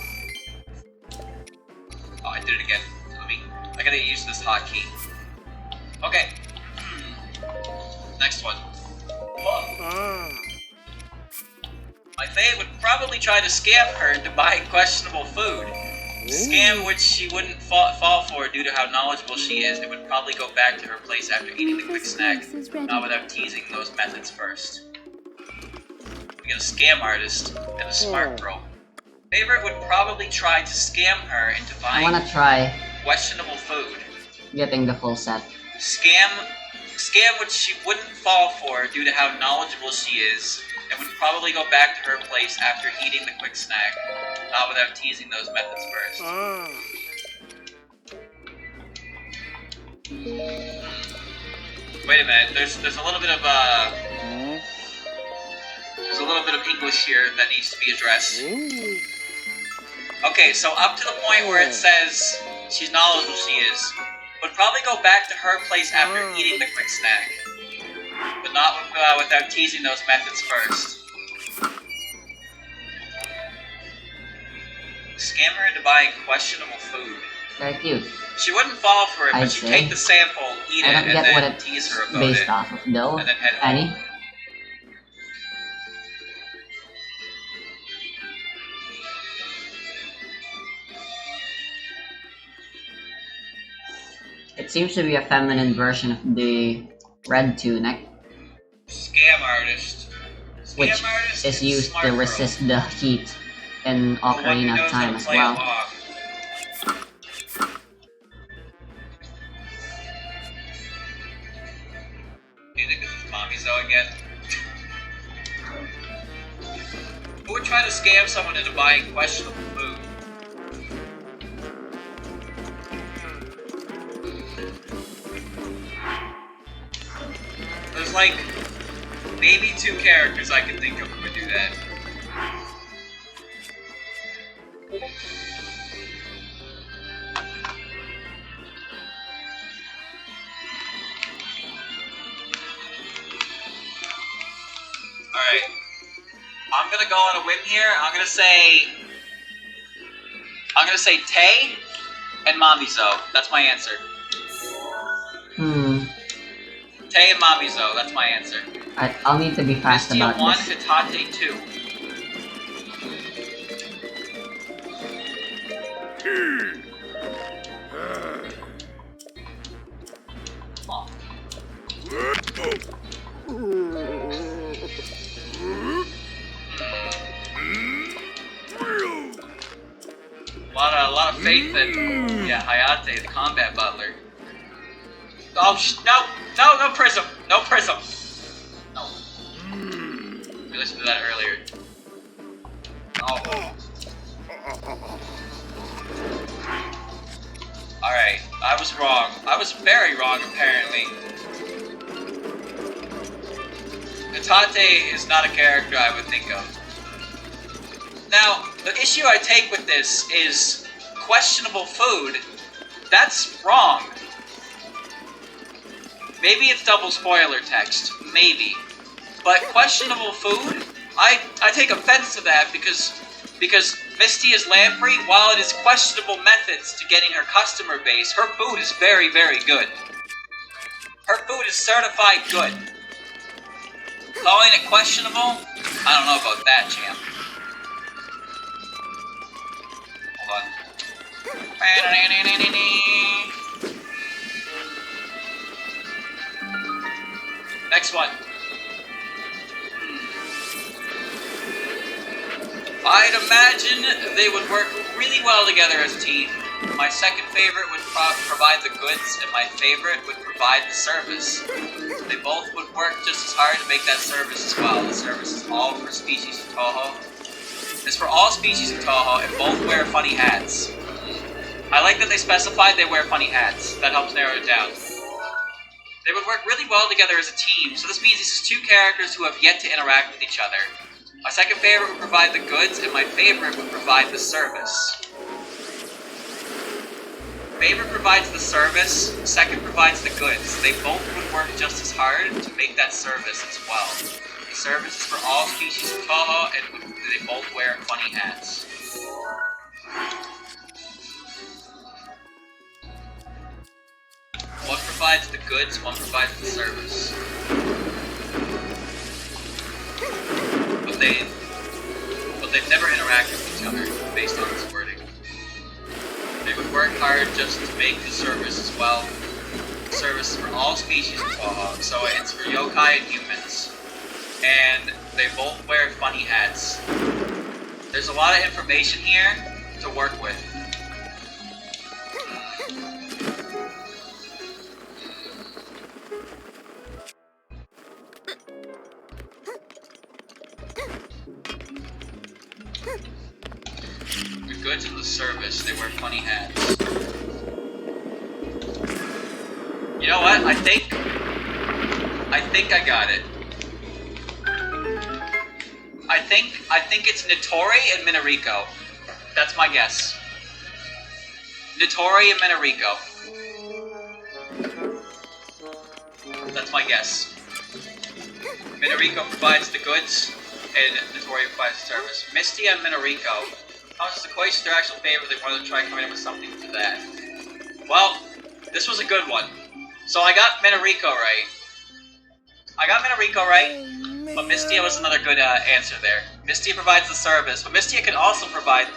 Oh, I did it again. I gotta get used to this hotkey. Okay. Next one. Whoa. My Faye would probably try to scam her into buying questionable food. Scam which she wouldn't fall for due to how knowledgeable she is. It would probably go back to her place after eating the quick snack, not without teasing those methods first. We got a scam artist and a smart girl. Favorite would probably try to scam her into buying I wanna try questionable food. Getting the full set. Scam which she wouldn't fall for due to how knowledgeable she is, and would probably go back to her place after eating the quick snack, not without teasing those methods first. Wait a minute, there's a little bit of there's a little bit of English here that needs to be addressed. Okay, so up to the point where it says she's knowledgeable she is, would probably go back to her place after eating the quick snack, but not without teasing those methods first. Scam her into buying questionable food. Very cute. She wouldn't fall for it, but she'd take the sample, eat it, and then tease her about based it. Off of though. And then head home. Annie? It seems to be a feminine version of the red tunic. Scam artist. Which is used to resist the heat in Ocarina of Time as well. Do you think this is Mamizo again? Who would try to scam someone into buying questionable food? There's like maybe 2 characters I can think of who would do that. Alright. I'm gonna go on a whim here. I'm gonna say Tay and Mamizo. That's my answer. Tay and Mamizo, that's my answer. I'll need to be fast about 1, this. Hitate 2. A lot of faith in, yeah, Hayate, the combat butler. Oh, no prism! No prism! No. We listened to that earlier. Oh. Alright, I was wrong. I was very wrong, apparently. Natate is not a character I would think of. Now, the issue I take with this is questionable food. That's wrong. Maybe it's double spoiler text. Maybe. But questionable food? I take offense to that because Misty is lamprey. While it is questionable methods to getting her customer base, her food is very, very good. Her food is certified good. Calling it questionable? I don't know about that, champ. Hold on. Next one. I'd imagine they would work really well together as a team. My second favorite would provide the goods, and my favorite would provide the service. They both would work just as hard to make that service as well. The service is all for species of Touhou. It's for all species of Touhou, and both wear funny hats. I like that they specified they wear funny hats. That helps narrow it down. They would work really well together as a team, so this means this is two characters who have yet to interact with each other. My second favorite would provide the goods, and my favorite would provide the service. Favorite provides the service, second provides the goods. They both would work just as hard to make that service as well. The service is for all species of Touhou, and they both wear funny hats. One provides the goods, one provides the service. But they've never interacted with each other, based on this wording. They would work hard just to make the service as well. The service is for all species of Touhou, so it's for yokai and humans. And they both wear funny hats. There's a lot of information here to work with. The goods and the service, they wear funny hats. You know what? I think I got it. I think it's Nitori and Minariko. That's my guess. Nitori and Minariko. That's my guess. Minariko provides the goods, and Nitori provides the service. Misty and Minariko. How much is the question their actual favorite? They wanted to try coming up with something to that. Well, this was a good one. So I got Minariko right. But Mistia was another good answer there. Mistia provides the service, but Mistia can also provide...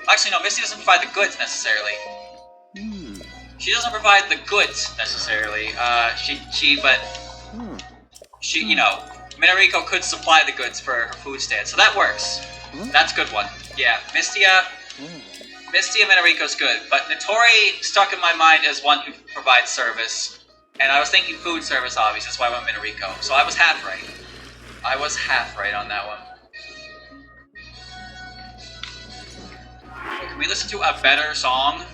Actually, no, Mistia doesn't provide the goods necessarily. She doesn't provide the goods necessarily. You know, Minariko could supply the goods for her food stand, so that works. That's a good one. Yeah, Mistia and Minariko's good, but Nitori stuck in my mind as one who provides service. And I was thinking food service, obviously, that's why I went Minariko. So I was half right. I was half right on that one. Can we listen to a better song?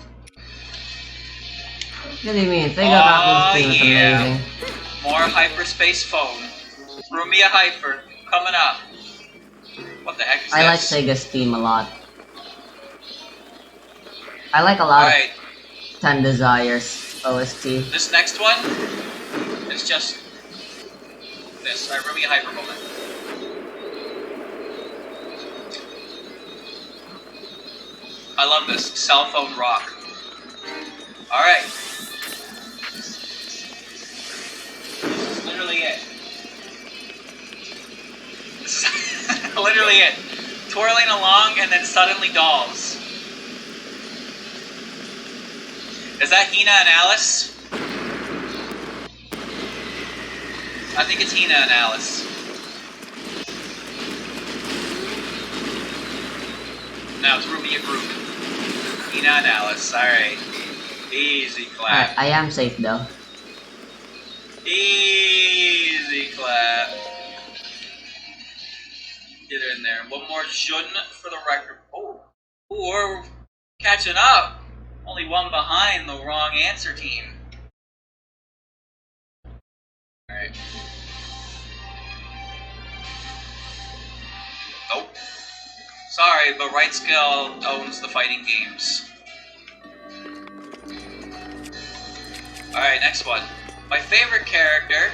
What do you mean? Think about this thing, yeah. amazing. More Hyperspace Phone. Rumia Hyper, coming up. What the heck is I like this? Sega's theme a lot. I like a lot of 10 Desires OST. This next one is just this, Rumia Hyper moment. I love this cell phone rock. Alright. This is literally it. This is literally it. Twirling along and then suddenly dolls. Is that Hina and Alice? I think it's Hina and Alice. Now it's Rumia Group. Ina and Alice. Alright. Easy clap. Alright, I am safe though. Easy clap. Get her in there. One more Jun for the record. Oh, we're catching up. Only one behind the wrong answer team. Alright. Nope. Sorry, but Right Scale owns the fighting games. Alright, next one. My favorite character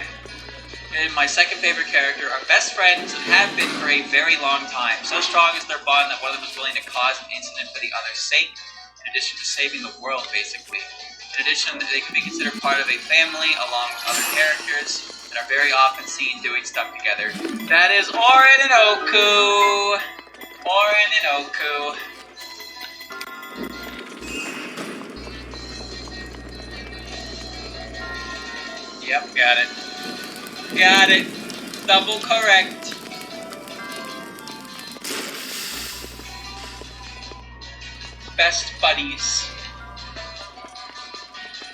and my second favorite character are best friends and have been for a very long time. So strong is their bond that one of them is willing to cause an incident for the other's sake, in addition to saving the world, basically. In addition, they can be considered part of a family along with other characters and are very often seen doing stuff together. That is Auron and Oku! Auron and Oku. Yep, got it. Got it. Double correct. Best buddies.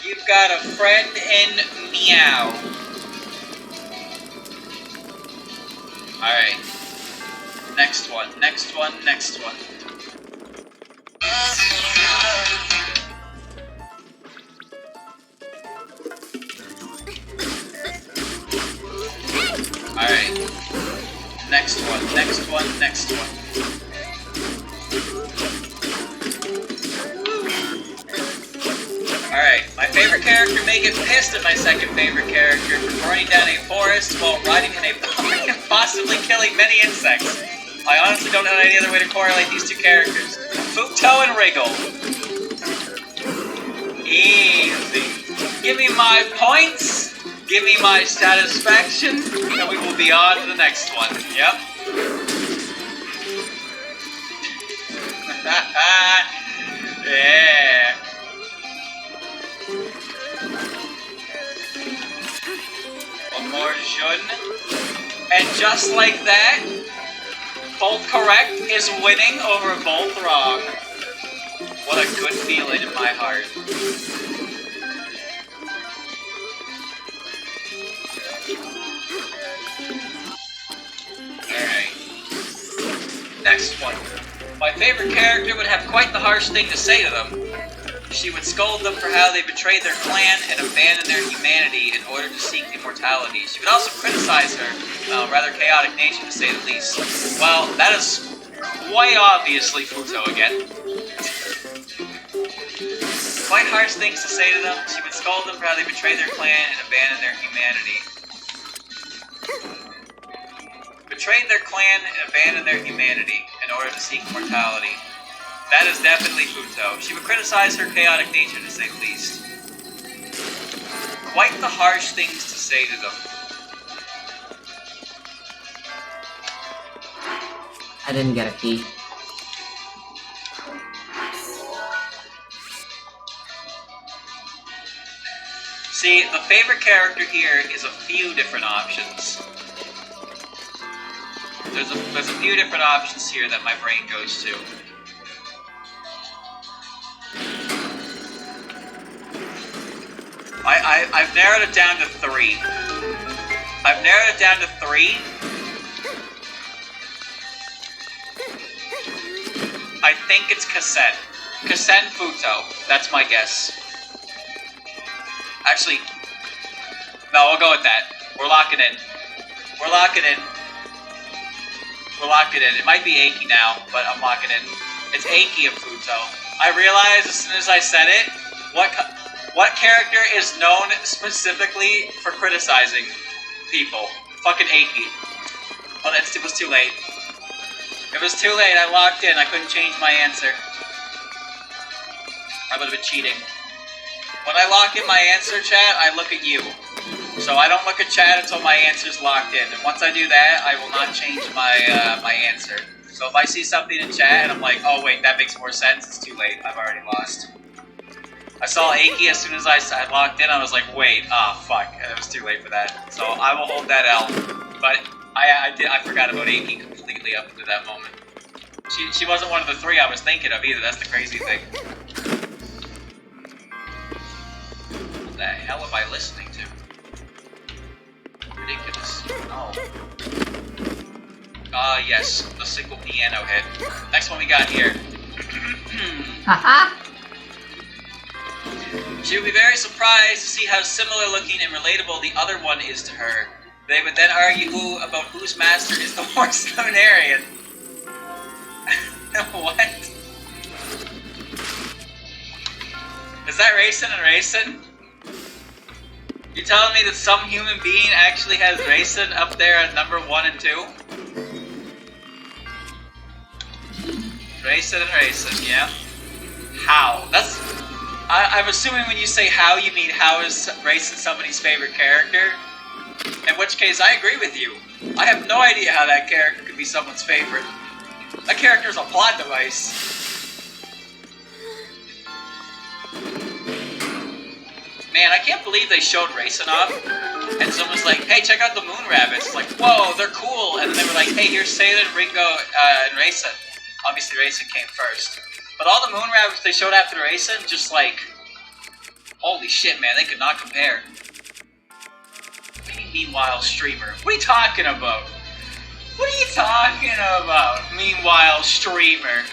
You've got a friend in Meow. Alright. Next one, next one, next one. Alright. Next one, next one, next one. Alright, my favorite character may get pissed at my second favorite character for burning down a forest while riding in a barn and possibly killing many insects. I honestly don't know any other way to correlate these two characters. Futo and Wriggle. Easy. Give me my points, give me my satisfaction, and we will be on to the next one. Yep. Yeah. One more Jun. And just like that, both correct is winning over both wrong. What a good feeling in my heart. Alright. Next one. My favorite character would have quite the harsh thing to say to them. She would scold them for how they betrayed their clan and abandoned their humanity in order to seek immortality. She would also criticize her rather chaotic nature, to say the least. Well, that is quite obviously Futo again. Quite harsh things to say to them. She would scold them for how they betrayed their clan and abandoned their humanity. Betrayed their clan and abandoned their humanity in order to seek immortality. That is definitely Futo. She would criticize her chaotic nature, to say the least. Quite the harsh things to say to them. I didn't get a key. See, the favorite character here is a few different options. There's a few different options here that my brain goes to. I've narrowed it down to 3. I've narrowed it down to 3. I think it's Cassette. Cassette and Futo. That's my guess. Actually, no, we'll go with that. We're locking in. We're locking in. We're locking in. It might be Eiki now, but I'm locking in. It's Eiki and Futo. I realized as soon as I said it, what character is known specifically for criticizing people? Fucking Eiki. Oh, it was too late. It was too late. I locked in. I couldn't change my answer. I would have been cheating. When I lock in my answer, chat, I look at you. So I don't look at chat until my answer's locked in. And once I do that, I will not change my my answer. So if I see something in chat and I'm like, oh wait, that makes more sense, it's too late. I've already lost. I saw Eiki as soon as I locked in. I was like, wait, fuck, it was too late for that. So I will hold that L. But I forgot about Eiki completely up to that moment. She wasn't one of the 3 I was thinking of either. That's the crazy thing. hell am I listening to? Ridiculous. Oh. Yes, the single piano hit. Next one we got here. Haha! She would be very surprised to see how similar looking and relatable the other one is to her. They would then argue about whose master is the worst Lunarian. What? Is that Raisin and Raisin? You telling me that some human being actually has Raisin up there at number 1 and 2? Raisin and Raisin, yeah? How? That's... I'm assuming when you say how, you mean how is Raisin somebody's favorite character? In which case, I agree with you. I have no idea how that character could be someone's favorite. That character's a plot device. Man, I can't believe they showed Raisin off, and someone's like, hey, check out the Moon Rabbits. It's like, whoa, they're cool. And then they were like, hey, here's Salin, Ringo, and Raisin. Obviously, Raisin came first. But all the Moon Rabbits they showed after Raisin, just like, holy shit, man, they could not compare. Meanwhile, streamer. What are you talking about? What are you talking about? Meanwhile, streamer.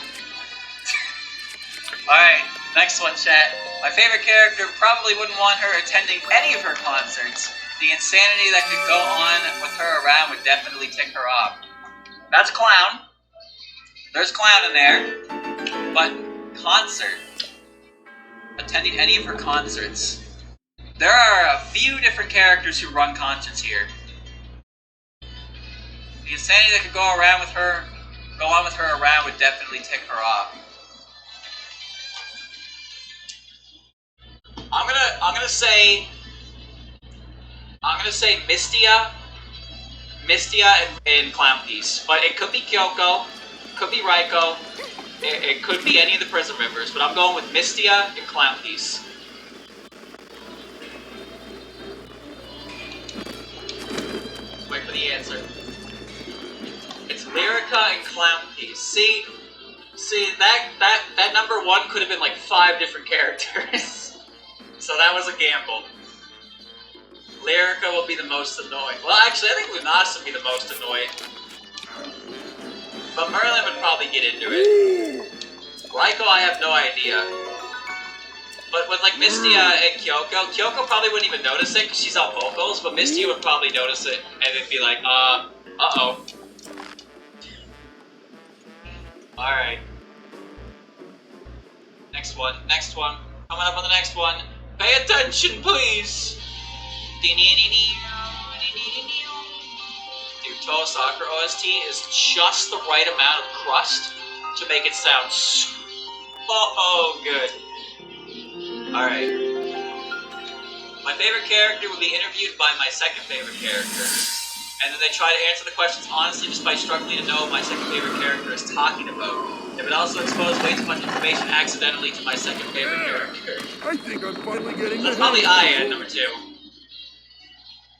Alright, next one, chat. My favorite character probably wouldn't want her attending any of her concerts. The insanity that could go on with her around would definitely tick her off. That's Clown. There's Clown in there. But concert. Attending any of her concerts. There are a few different characters who run concerts here. The insanity that could go on with her around would definitely tick her off. I'm gonna say Mystia and Clown Piece, but it could be Kyoko, could be Raiko, it could be any of the Prism members, but I'm going with Mystia and Clown Piece. Wait for the answer. It's Lyrica and Clown Piece. See, that number 1 could have been like 5 different characters. So that was a gamble. Lyrica will be the most annoying. Well, actually, I think Lunas would be the most annoying. But Merlin would probably get into it. Raiko, I have no idea. But with like Mystia and Kyoko probably wouldn't even notice it because she's on vocals, but Mystia would probably notice it and then be like, uh-oh. Alright. Next one. Coming up on the next one. Pay attention, please! Dude, Toho Sakura OST is just the right amount of crust to make it sound so good. Alright. My favorite character would be interviewed by my second favorite character. And then they try to answer the questions honestly despite struggling to know what my second favorite character is talking about. It would also expose way too much information accidentally to my second favorite character. I think I'm finally getting That's probably Aya at number 2.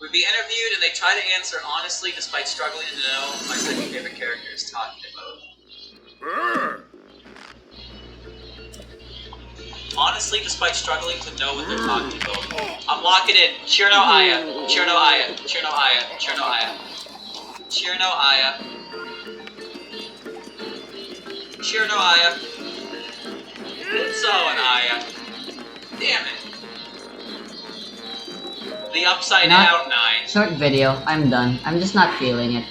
Would be interviewed and they try to answer honestly despite struggling to know what my second favorite character is talking about. Honestly, despite struggling to know what they're talking about. I'm locking in. Chirno Aya. Chirno Aya. Chirno Aya. Chirno Aya. Chirno Aya. Chirno Aya. So an Aya. Damn it. The upside down 9. Short video. I'm done. I'm just not feeling it.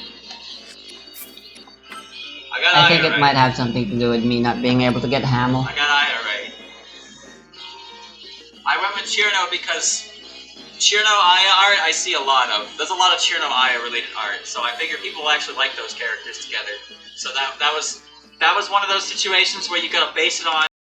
I think it might have something to do with me not being able to get Hamel. I got Aya right. I went with Chirno because Chirno Aya art I see a lot of. There's a lot of Chirno Aya related art, so I figure people will actually like those characters together. So that was one of those situations where you gotta base it on